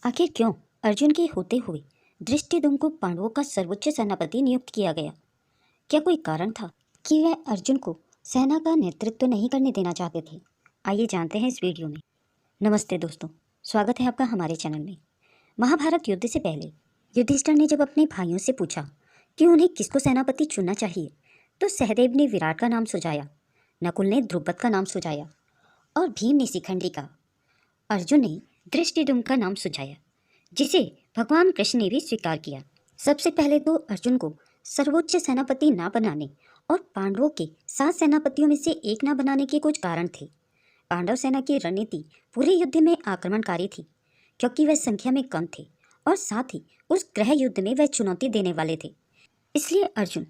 आखिर क्यों अर्जुन के होते हुए धृष्टद्युम्न को पांडवों का सर्वोच्च सेनापति नियुक्त किया गया? क्या कोई कारण था कि वह अर्जुन को सेना का नेतृत्व नहीं करने देना चाहते थे? आइए जानते हैं इस वीडियो में। नमस्ते दोस्तों, स्वागत है आपका हमारे चैनल में। महाभारत युद्ध से पहले युधिष्ठिर ने जब अपने भाइयों से पूछा कि उन्हें किसको सेनापति चुनना चाहिए, तो सहदेव ने विराट का नाम सुझाया, नकुल ने द्रुपद का नाम सुझाया और भीम ने शिखंडी का। अर्जुन ने धृष्टद्युम्न का नाम सुझाया, जिसे भगवान कृष्ण ने भी स्वीकार किया। सबसे पहले तो अर्जुन को सर्वोच्च सेनापति ना बनाने और पांडवों के 7 सेनापतियों में से एक ना बनाने के कुछ कारण थे। पांडव सेना की रणनीति पूरे युद्ध में आक्रमणकारी थी, क्योंकि वह संख्या में कम थे और साथ ही उस ग्रह युद्ध में वह चुनौती देने वाले थे। इसलिए अर्जुन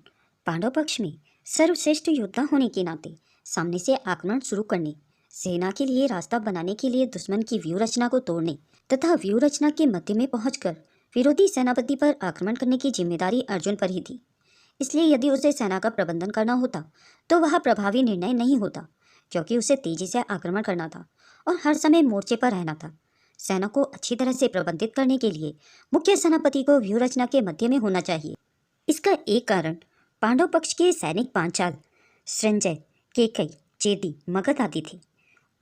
पांडव पक्ष में सर्वश्रेष्ठ योद्धा होने के नाते सामने से आक्रमण शुरू करने, सेना के लिए रास्ता बनाने के लिए दुश्मन की व्यूह रचना को तोड़ने तथा व्यूह रचना के मध्य में पहुंचकर विरोधी सेनापति पर आक्रमण करने की जिम्मेदारी अर्जुन पर ही थी। इसलिए यदि उसे सेना का प्रबंधन करना होता तो वह प्रभावी निर्णय नहीं होता, क्योंकि उसे तेजी से आक्रमण करना था और हर समय मोर्चे पर रहना था। सेना को अच्छी तरह से प्रबंधित करने के लिए मुख्य सेनापति को व्यूह रचना के मध्य में होना चाहिए। इसका एक कारण पांडव पक्ष के सैनिक पांचाल, संजय, केकई, चेदी, मगध आदि थे।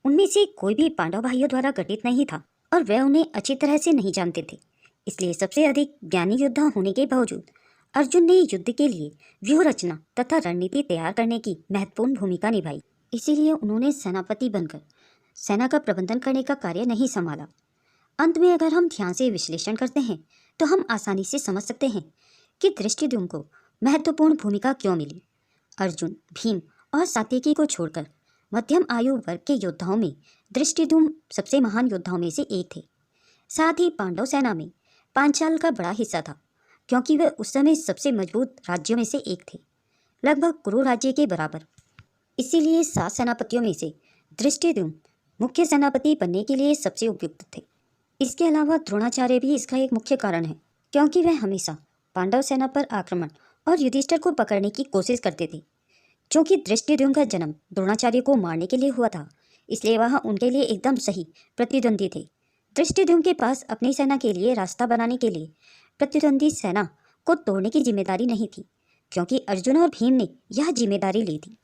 उनमें से कोई भी पांडव भाइयों द्वारा गठित नहीं था और वे उन्हें अच्छी तरह से नहीं जानते थे। इसलिए सबसे अधिक ज्ञानी योद्धा होने के बावजूद अर्जुन ने युद्ध के लिए व्यूह रचना तथा रणनीति तैयार करने की महत्वपूर्ण भूमिका निभाई। इसीलिए उन्होंने सेनापति बनकर सेना का प्रबंधन करने का कार्य नहीं संभाला। अंत में अगर हम ध्यान से विश्लेषण करते हैं तो हम आसानी से समझ सकते हैं कि धृष्टद्युम्न को महत्वपूर्ण भूमिका क्यों मिली। अर्जुन, भीम और सात्यकी को छोड़कर मध्यम आयु वर्ग के योद्धाओं में धृष्टद्युम्न सबसे महान योद्धाओं में से एक थे। साथ ही पांडव सेना में पांचाल का बड़ा हिस्सा था, क्योंकि वे उस समय सबसे मजबूत राज्यों में से एक थे, लगभग कुरु राज्य के बराबर। इसीलिए 7 सेनापतियों में से धृष्टद्युम्न मुख्य सेनापति बनने के लिए सबसे उपयुक्त थे। इसके अलावा द्रोणाचार्य भी इसका एक मुख्य कारण है, क्योंकि वह हमेशा पांडव सेना पर आक्रमण और युधिष्ठिर को पकड़ने की कोशिश करते थे। क्योंकि धृष्टद्युम्न का जन्म द्रोणाचार्य को मारने के लिए हुआ था, इसलिए वह उनके लिए एकदम सही प्रतिद्वंदी थे। धृष्टद्युम्न के पास अपनी सेना के लिए रास्ता बनाने के लिए प्रतिद्वंदी सेना को तोड़ने की जिम्मेदारी नहीं थी, क्योंकि अर्जुन और भीम ने यह जिम्मेदारी ली थी।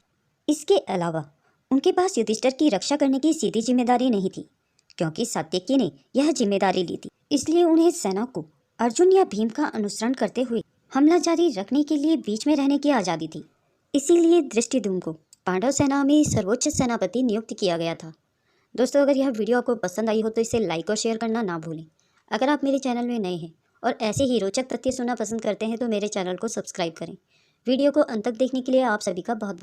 इसके अलावा उनके पास युधिष्ठिर की रक्षा करने की सीधी जिम्मेदारी नहीं थी, क्योंकि सात्यकी ने यह जिम्मेदारी ली थी। इसलिए उन्हें सेना को अर्जुन या भीम का अनुसरण करते हुए हमला जारी रखने के लिए बीच में रहने की आज़ादी थी। इसीलिए धृष्टद्युम्न को पांडव सेना में सर्वोच्च सेनापति नियुक्त किया गया था। दोस्तों, अगर यह वीडियो आपको पसंद आई हो तो इसे लाइक और शेयर करना ना भूलें। अगर आप मेरे चैनल में नए हैं और ऐसे ही रोचक तथ्य सुनना पसंद करते हैं तो मेरे चैनल को सब्सक्राइब करें। वीडियो को अंत तक देखने के लिए आप सभी का बहुत